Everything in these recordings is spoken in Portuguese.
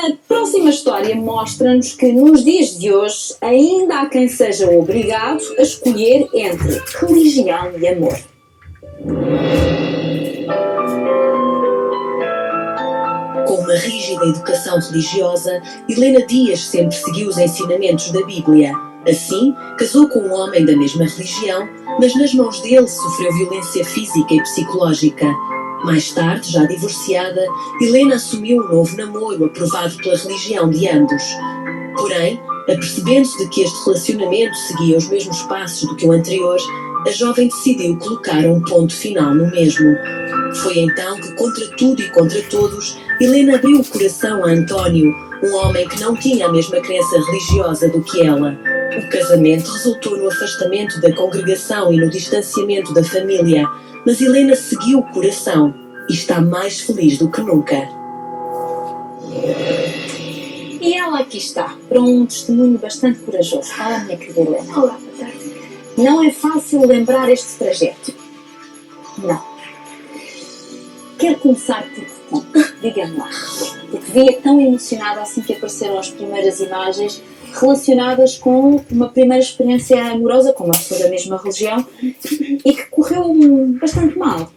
A próxima história mostra-nos que nos dias de hoje ainda há quem seja obrigado a escolher entre religião e amor. Com uma rígida educação religiosa, Helena Dias sempre seguiu os ensinamentos da Bíblia. Assim, casou com um homem da mesma religião, mas nas mãos dele sofreu violência física e psicológica. Mais tarde, já divorciada, Helena assumiu um novo namoro aprovado pela religião de ambos. Porém, apercebendo-se de que este relacionamento seguia os mesmos passos do que o anterior, a jovem decidiu colocar um ponto final no mesmo. Foi então que, contra tudo e contra todos, Helena abriu o coração a António, um homem que não tinha a mesma crença religiosa do que ela. O casamento resultou no afastamento da congregação e no distanciamento da família, mas Helena seguiu o coração e está mais feliz do que nunca. E ela aqui está, para um testemunho bastante corajoso. Fala, minha querida Helena. Olá, boa tarde. Não é fácil lembrar este trajeto. Não. Quero começar por ti. Diga-me lá. Porque via tão emocionada assim que apareceram as primeiras imagens relacionadas com uma primeira experiência amorosa com uma pessoa da mesma religião e que correu bastante mal.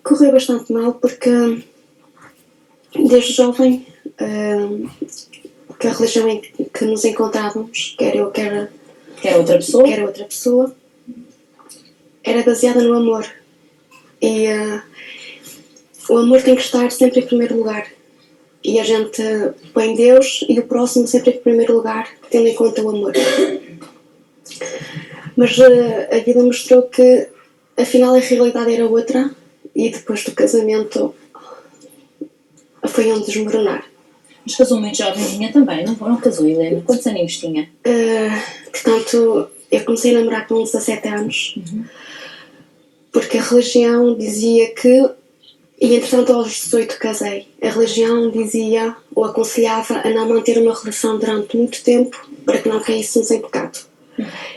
Correu bastante mal porque desde jovem que a religião em que nos encontrávamos, quer eu, quer outra pessoa, era baseada no amor. E o amor tem que estar sempre em primeiro lugar. E a gente põe Deus e o próximo sempre em primeiro lugar, tendo em conta o amor. Mas a vida mostrou que afinal a realidade era outra e depois do casamento foi um desmoronar. Mas casou muito jovenzinha também, não casou, Helena? Quantos aninhos tinha? Portanto, eu comecei a namorar com 17 anos, porque a religião dizia que, e entretanto aos 18 casei, a religião dizia ou aconselhava a não manter uma relação durante muito tempo para que não caíssemos em pecado.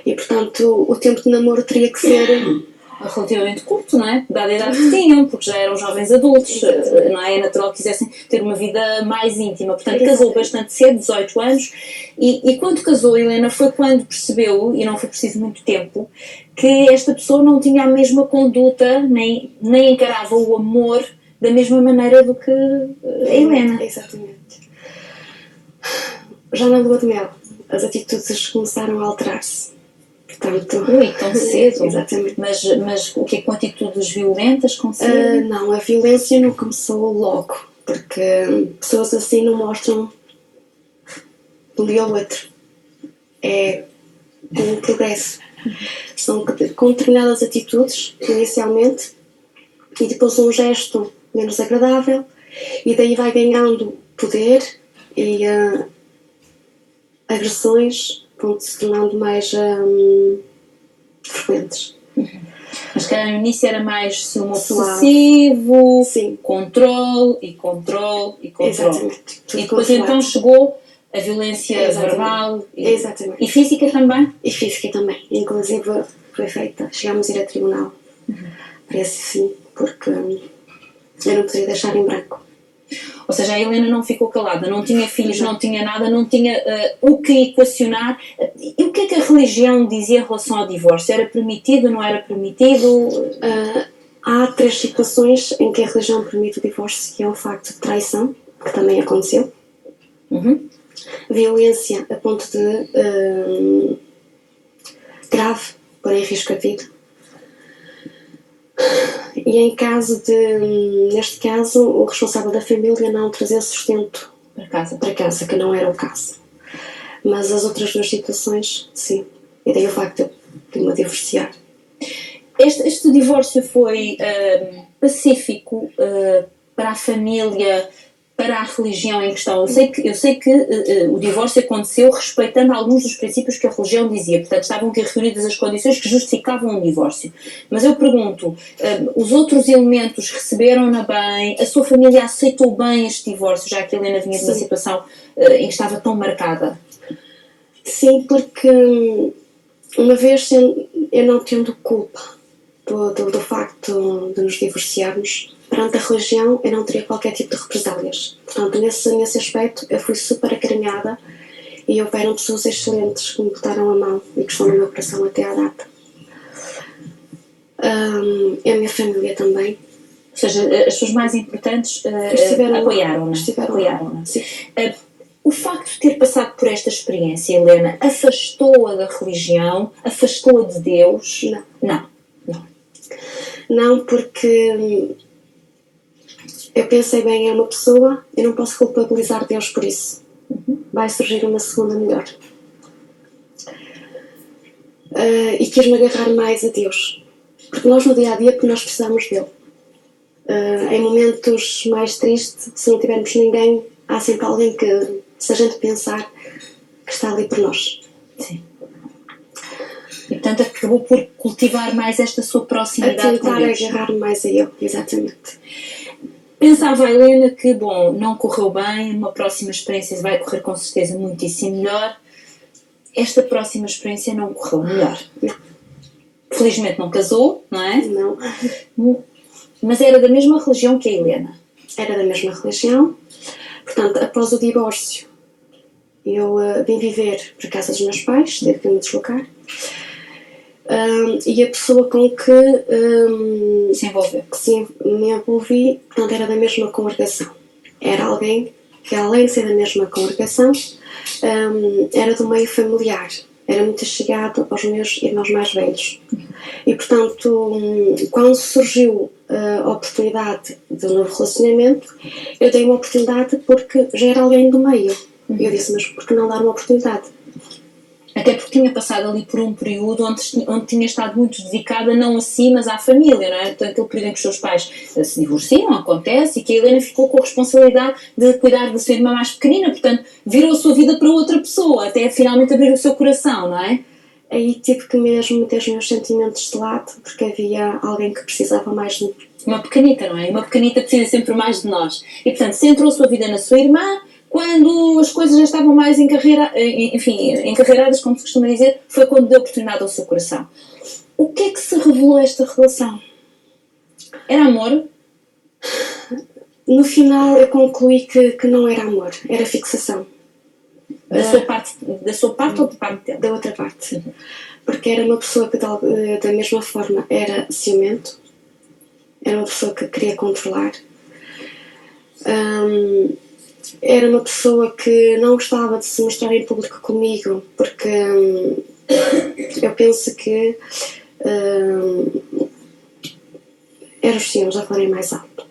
E portanto o tempo de namoro teria que ser relativamente curto, não é? Dada a idade que tinham, porque já eram jovens adultos, não é? É natural que quisessem ter uma vida mais íntima. Portanto, casou bastante cedo, 18 anos, e quando casou, Helena, foi quando percebeu, e não foi preciso muito tempo, que esta pessoa não tinha a mesma conduta, nem encarava o amor da mesma maneira do que a Helena. Exatamente. Já na lua de mel, as atitudes começaram a alterar-se. Portanto, tão cedo? Exatamente. Mas o que é com atitudes violentas? Não, a violência não começou logo, porque pessoas assim não mostram de um dia ao outro. É com o progresso. São com determinadas atitudes, inicialmente, e depois um gesto menos agradável, e daí vai ganhando poder e agressões vão se tornando mais frequentes. Mas que no início era mais ciúme obsessivo, sim. Controle. Exatamente. E depois então chegou a violência verbal e física também? E física também. Inclusive foi feita, chegámos a ir a tribunal para esse fim, porque eu não poderia deixar em branco. Ou seja, a Helena não ficou calada, não tinha filhos, não tinha nada, não tinha o que equacionar. E o que é que a religião dizia em relação ao divórcio? Era permitido, não era permitido? Há 3 situações em que a religião permite o divórcio, que é o facto de traição, que também aconteceu, violência a ponto de grave, pôr em risco a vida. E em caso neste caso, o responsável da família não trazer sustento para casa, que não era o caso. Mas as outras 2 situações, sim. E daí o facto de me divorciar. Este divórcio foi pacífico para a família, para a religião em questão? Eu sei que o divórcio aconteceu respeitando alguns dos princípios que a religião dizia, portanto estavam aqui reunidas as condições que justificavam o divórcio. Mas eu pergunto, os outros elementos receberam-na bem? A sua família aceitou bem este divórcio, já que a Helena vinha de uma situação em que estava tão marcada? Sim, porque uma vez eu não tendo culpa do facto de nos divorciarmos, perante a religião eu não teria qualquer tipo de represálias. Portanto, nesse aspecto eu fui super acarinhada e houveram pessoas excelentes que me botaram a mão e que estão no meu coração até à data. A minha família também. Ou seja, as pessoas mais importantes apoiaram-na. Apoiaram-na. Sim. O facto de ter passado por esta experiência, Helena, afastou-a da religião? Afastou-a de Deus? Não. Não. Não, porque eu pensei bem, é uma pessoa, eu não posso culpabilizar Deus por isso. Vai surgir uma segunda melhor. E quis-me agarrar mais a Deus. Porque nós no dia-a-dia, porque nós precisamos dele. Em momentos mais tristes, se não tivermos ninguém, há sempre alguém que, se a gente pensar, que está ali por nós. Sim. E portanto acabou por cultivar mais esta sua proximidade com Deus. A tentar agarrar mais a ele, exatamente. Pensava a Helena que, bom, não correu bem, uma próxima experiência vai correr com certeza muitíssimo melhor. Esta próxima experiência não correu melhor. Não. Felizmente não casou, não é? Não. Mas era da mesma religião que a Helena. Era da mesma religião. Portanto, após o divórcio, eu vim viver para a casa dos meus pais, tive que me deslocar. E a pessoa com que me envolvi, portanto, era da mesma congregação. Era alguém que, além de ser da mesma congregação, era do meio familiar. Era muito chegado aos meus irmãos mais velhos. E, portanto, quando surgiu a oportunidade de um novo relacionamento, eu dei uma oportunidade porque já era alguém do meio. E eu disse, mas por que não dar uma oportunidade? Até porque tinha passado ali por um período onde tinha estado muito dedicada não a si, mas à família, não é? Portanto, aquele período em que os seus pais se divorciam, acontece, e que a Helena ficou com a responsabilidade de cuidar da sua irmã mais pequenina, portanto, virou a sua vida para outra pessoa, até finalmente abrir o seu coração, não é? Aí tive que mesmo meter os meus sentimentos de lado, porque havia alguém que precisava mais de mim. Uma pequenita, não é? Uma pequenita precisa sempre mais de nós. E, portanto, centrou a sua vida na sua irmã. Quando as coisas já estavam mais encarreiradas, como se costuma dizer, foi quando deu oportunidade ao seu coração. O que é que se revelou esta relação? Era amor? No final eu concluí que não era amor, era fixação. Da sua parte ou da parte dela? Da outra parte. Porque era uma pessoa que da mesma forma era ciumento, era uma pessoa que queria controlar. Era uma pessoa que não gostava de se mostrar em público comigo, porque eu penso que eram os ciúmes a falarem mais alto.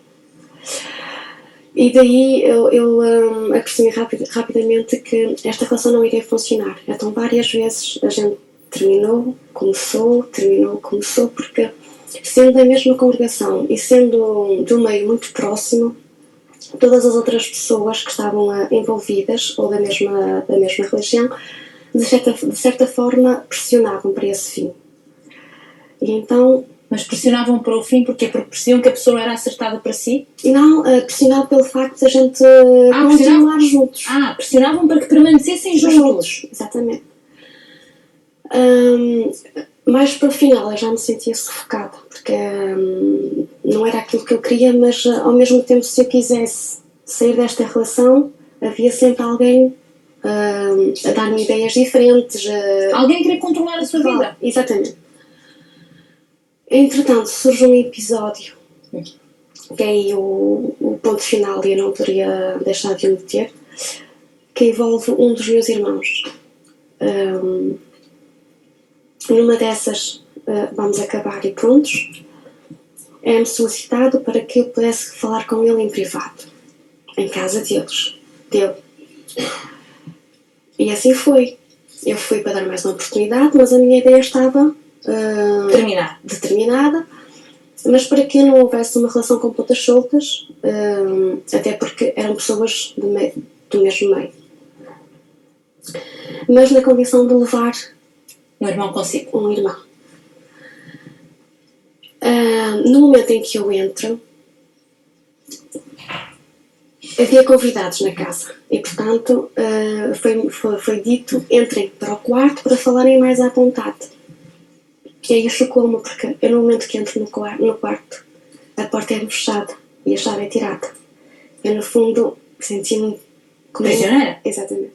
E daí eu apercebi rapidamente que esta relação não iria funcionar. Então várias vezes a gente terminou, começou, porque sendo da mesma congregação e sendo de um meio muito próximo, todas as outras pessoas que estavam envolvidas ou da mesma religião, de certa forma, pressionavam para esse fim. E então... Mas pressionavam para o fim porque percebiam que a pessoa era acertada para si? Não, pressionavam pelo facto de a gente continuar juntos. Pressionavam para que permanecessem juntos. Exatamente. Mais para o final eu já me sentia sufocada, porque não era aquilo que eu queria, mas ao mesmo tempo, se eu quisesse sair desta relação, havia sempre alguém a dar-me ideias diferentes. Alguém queria controlar a sua vida. Exatamente. Entretanto, surge um episódio, que é aí o ponto final, e eu não poderia deixar de o meter, que envolve um dos meus irmãos. Numa dessas, vamos acabar e prontos, é-me solicitado para que eu pudesse falar com ele em privado, em casa dele. E assim foi. Eu fui para dar mais uma oportunidade, mas a minha ideia estava determinada, mas para que não houvesse uma relação com pontas soltas, até porque eram pessoas do mesmo meio. Mas na condição de levar um irmão consigo. Um irmão. No momento em que eu entro, havia convidados na casa e, portanto, foi dito: entrem para o quarto para falarem mais à vontade. E aí chocou-me, porque eu, no momento que entro no quarto, a porta é fechada e a chave é tirada. Eu, no fundo, senti-me como... Prisioneira? Exatamente.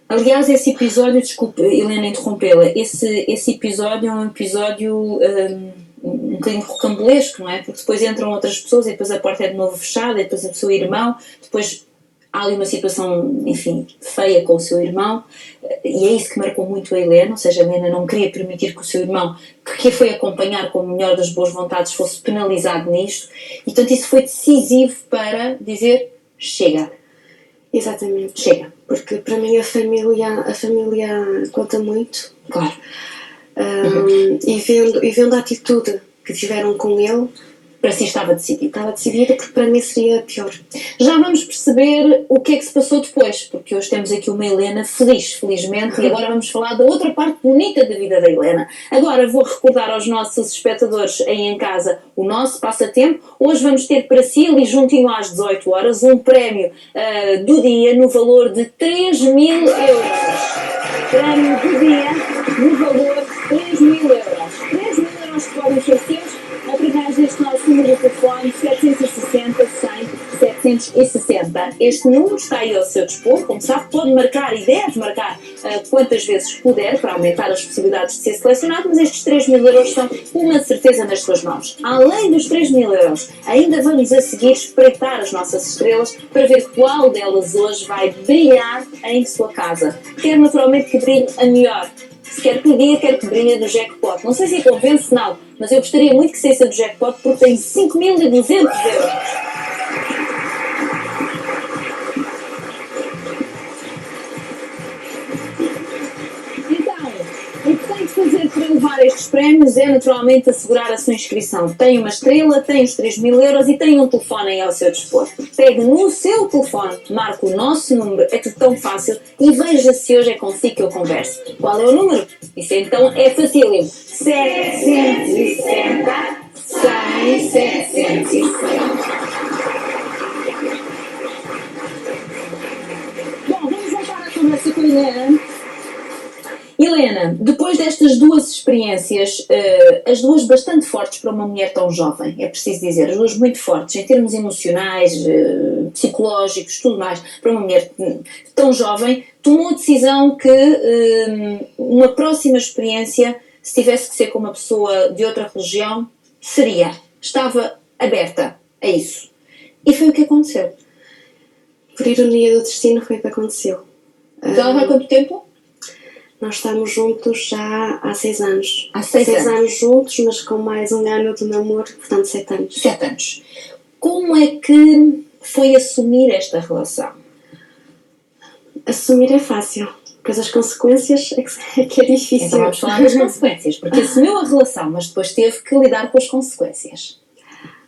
Aliás, esse episódio, desculpe, Helena, interrompê-la, esse episódio é um episódio um bocadinho rocambolesco, não é? Porque depois entram outras pessoas e depois a porta é de novo fechada, e depois o seu irmão, depois há ali uma situação, enfim, feia com o seu irmão, e é isso que marcou muito a Helena, ou seja, a Helena não queria permitir que o seu irmão, que a foi acompanhar com o melhor das boas vontades, fosse penalizado nisto, e portanto isso foi decisivo para dizer, chega. Exatamente. Chega. Porque para mim a família conta muito. Claro. E vendo a atitude que tiveram com ele, Para si estava decidido. estava decidida, porque para mim seria pior. Já vamos perceber o que é que se passou depois, porque hoje temos aqui uma Helena feliz, felizmente, e agora vamos falar da outra parte bonita da vida da Helena. Agora vou recordar aos nossos espectadores aí em casa o nosso passatempo. Hoje vamos ter para si, ali juntinho às 18 horas, um prémio do dia no valor de 3.000 euros. Prémio do dia no valor de 3.000 euros. 3.000 euros que podem ser seus através deste nosso número de telefone 760 100 760. Este número está aí ao seu dispor, como sabe, pode marcar e deve marcar quantas vezes puder para aumentar as possibilidades de ser selecionado, mas estes 3.000 euros são uma certeza nas suas mãos. Além dos 3.000 euros, ainda vamos a seguir espreitar as nossas estrelas para ver qual delas hoje vai brilhar em sua casa. Quero naturalmente que brilhe a melhor. Se quer que lhe diga, quer que brilhe do jackpot. Não sei se é convencional, mas eu gostaria muito que saísse do jackpot porque tem 5.200 euros. Então, o que tem que fazer para levar estes prémios é naturalmente assegurar a sua inscrição. Tem uma estrela, tem os 3.000 euros e tem um telefone aí ao seu dispor. Pegue no seu telefone, marque o nosso número, é tudo tão fácil, e veja se hoje é consigo que eu converso. Qual é o número? Isso então é facílimo. 760 100 760. Bom, vamos voltar à conversa com a Helena. Helena, depois destas duas experiências, as duas bastante fortes para uma mulher tão jovem, é preciso dizer, as duas muito fortes em termos emocionais, psicológicos, tudo mais, para uma mulher tão jovem, tomou a decisão que uma próxima experiência, se tivesse que ser com uma pessoa de outra religião, estava aberta a isso. E foi o que aconteceu. Por ironia do destino, foi o que aconteceu. Então, há quanto tempo? Nós estamos juntos já há 6 anos. Há 6 anos juntos, mas com mais um ano de namoro, portanto 7 anos. 7 anos. Como é que foi assumir esta relação? Assumir é fácil, pois as consequências é que é difícil. Então vamos falar das consequências, porque assumiu a relação, mas depois teve que lidar com as consequências.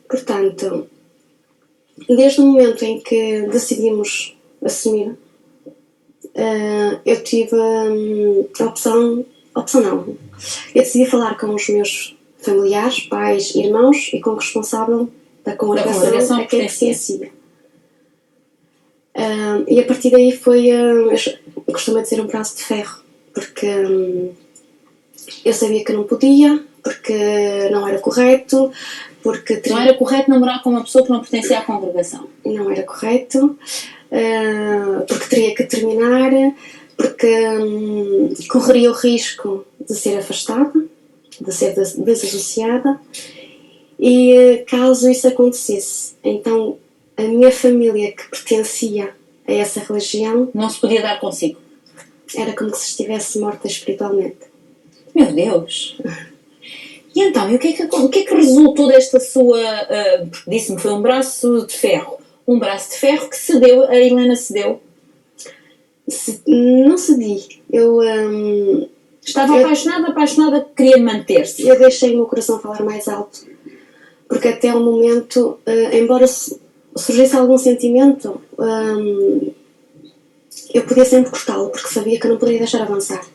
Portanto, desde o momento em que decidimos assumir, eu tive a opção não. Eu decidi falar com os meus familiares, pais, irmãos e com o responsável da congregação a quem pertencia. E a partir daí foi, eu costumo dizer, um braço de ferro, porque eu sabia que não podia, porque não era correto, porque... Não era correto namorar com uma pessoa que não pertencia à congregação? Não era correto, porque teria que terminar, porque correria o risco de ser afastada, de ser desassociada, e caso isso acontecesse, então a minha família que pertencia a essa religião não se podia dar consigo. Era como se estivesse morta espiritualmente. Meu Deus! E então, e o que é que resultou desta sua... disse-me que foi um braço de ferro. Um braço de ferro que cedeu, a Helena cedeu? Não cedi. Estava apaixonada, queria manter-se. Eu deixei o meu coração falar mais alto. Porque até o momento, embora surgisse algum sentimento, eu podia sempre cortá-lo, porque sabia que eu não poderia deixar avançar.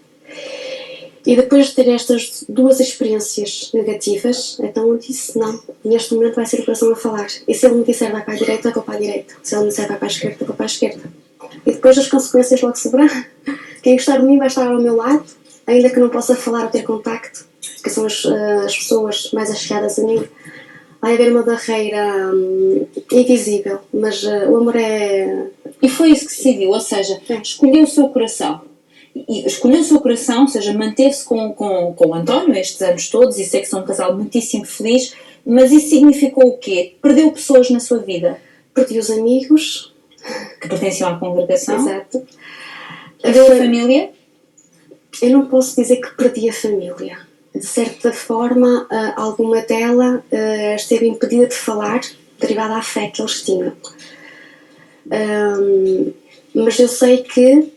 E depois de ter estas duas experiências negativas, então eu disse, não, neste momento vai ser o coração a falar. E se ele me disser vai para a direita, eu vou para a direita. Se ele me disser vai para a esquerda, eu vou para a esquerda. E depois as consequências logo se verão. Quem gostar de mim vai estar ao meu lado, ainda que não possa falar ou ter contacto, que são as pessoas mais achegadas a mim, vai haver uma barreira invisível, mas o amor é... E foi isso que decidiu, ou seja, escolheu o seu coração. E escolheu o seu coração, ou seja, manteve-se com o António estes anos todos, e sei que são um casal muitíssimo feliz, mas isso significou o quê? Perdeu pessoas na sua vida. Perdi os amigos. Que pertenciam à congregação. Exato. Perdeu a família. Eu não posso dizer que perdi a família. De certa forma, alguma dela esteve impedida de falar, derivada à fé que eles tinham. Mas eu sei que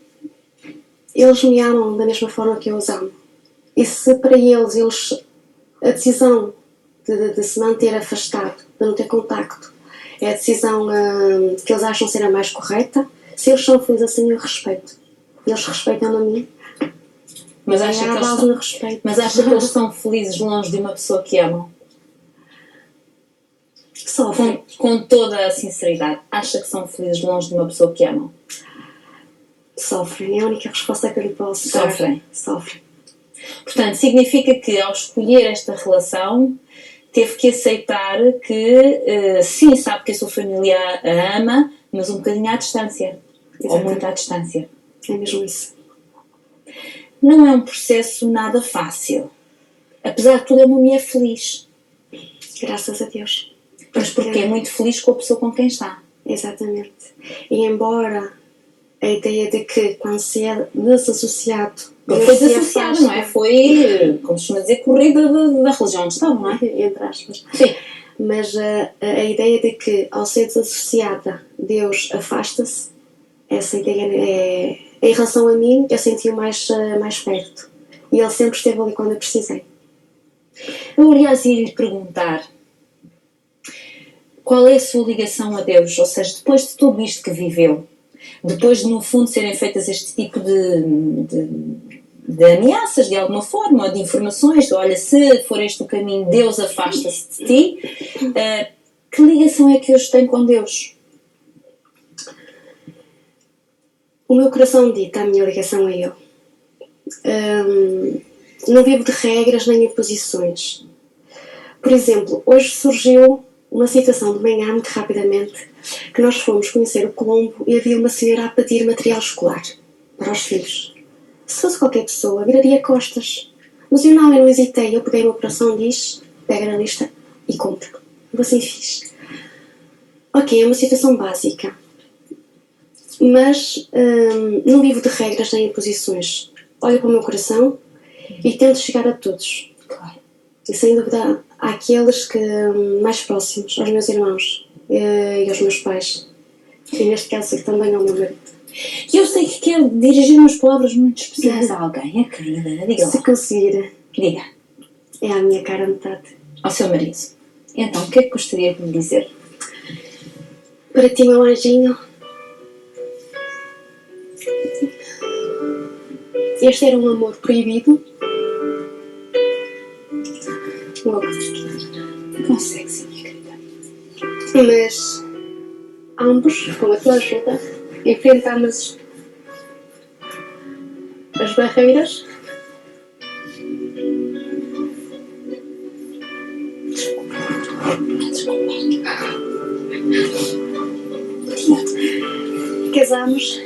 eles me amam da mesma forma que eu os amo. E se para eles a decisão de se manter afastado, de não ter contacto, é a decisão que eles acham ser a mais correta, se eles são felizes assim, eu respeito. Eles respeitam a mim. Mas acha que eles são felizes longe de uma pessoa que amam? Sofrem. Com toda a sinceridade, acha que são felizes longe de uma pessoa que amam? Sofrem. É a única resposta que eu lhe posso dar. Sofrem. Portanto, significa que ao escolher esta relação teve que aceitar que sim, sabe que a sua família a ama, mas um bocadinho à distância. Exatamente. Ou muito à distância. É mesmo isso. Não é um processo nada fácil. Apesar de tudo, é uma mulher feliz. Graças a Deus. Mas porque é muito feliz com a pessoa com quem está. Exatamente. E embora a ideia de que quando se é desassociado... Foi desassociado, não é? Foi, como se costuma dizer, corrida da religião onde estava, não é? Entre aspas. Sim. Mas a ideia de que ao ser desassociada Deus afasta-se, essa ideia em relação a mim, eu senti-o mais perto. E ele sempre esteve ali quando eu precisei. Eu, aliás, ia-lhe perguntar qual é a sua ligação a Deus? Ou seja, depois de tudo isto que viveu, depois de, no fundo, serem feitas este tipo de ameaças, de alguma forma, ou de informações, olha, se for este o caminho, Deus afasta-se de ti, que ligação é que hoje tem com Deus? O meu coração dita a minha ligação a Ele. Não vivo de regras nem imposições. Por exemplo, hoje surgiu uma situação de manhã, muito rapidamente, que nós fomos conhecer o Colombo e havia uma senhora a pedir material escolar para os filhos. Se fosse qualquer pessoa, viraria costas. Mas eu não hesitei. Eu peguei o meu coração, diz, pega na lista e compro. Eu assim fiz. Ok, é uma situação básica. Mas não vivo de regras nem imposições. Olho para o meu coração e tento chegar a todos. Claro. E sem dúvida àqueles que mais próximos, aos meus irmãos e aos meus pais. E neste caso também ao meu marido. E eu sei que quer dirigir umas palavras muito especiais a alguém. É querida, diga lá. Se conseguir. Diga. É a minha cara metade. Ao seu marido. Então, o que é que gostaria de me dizer? Para ti, meu anjinho, este era um amor proibido. Consegue sim, minha querida. Mas ambos, com a tua ajuda, enfrentámos as barreiras. Casámos.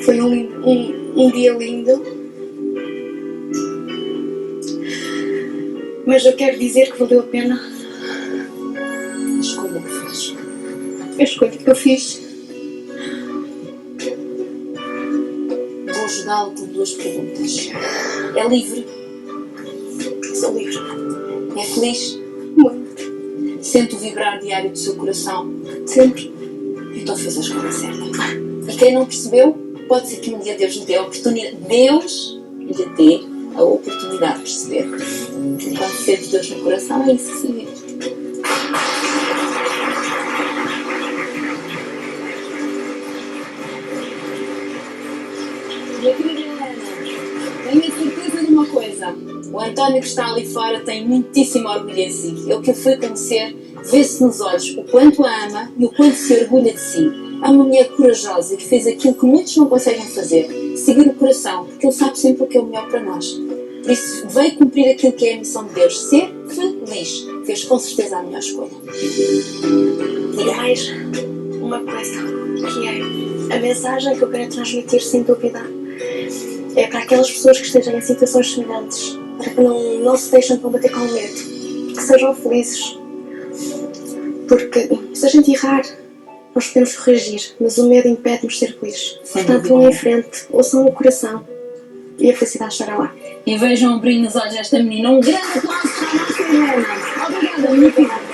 Foi um dia lindo. Mas eu quero dizer que valeu a pena A escolha que fez. a escolha que eu fiz. Vou ajudá-lo com 2 perguntas. É livre? Sou livre. É feliz? Muito. Sente o vibrar diário do seu coração? Sempre. Então fez a escolha certa. E quem não percebeu, pode ser que um dia Deus lhe dê a oportunidade. Deus lhe dê a oportunidade de perceber. Enquanto sente Deus no coração, é isso que se vive. Minha querida Helena, tenho a certeza de uma coisa. O António que está ali fora tem muitíssimo orgulho em si. Eu que o fui conhecer, vê-se nos olhos o quanto a ama e o quanto se orgulha de si. É uma mulher corajosa que fez aquilo que muitos não conseguem fazer. Seguir o coração, porque ele sabe sempre o que é o melhor para nós. Por isso, veio cumprir aquilo que é a missão de Deus, ser feliz. Fez com certeza a melhor escolha. E mais uma coisa, que é a mensagem que eu quero transmitir, sem dúvida, é para aquelas pessoas que estejam em situações semelhantes, para que não se deixem combater com medo, que sejam felizes. Porque se a gente errar, nós podemos corrigir, mas o medo impede-nos de ser felizes. Portanto, vão em frente, ouçam o coração e a felicidade estará lá. E vejam o brilho nos olhos desta menina. Um grande aplauso para a nossa Helena. Obrigada, minha filha.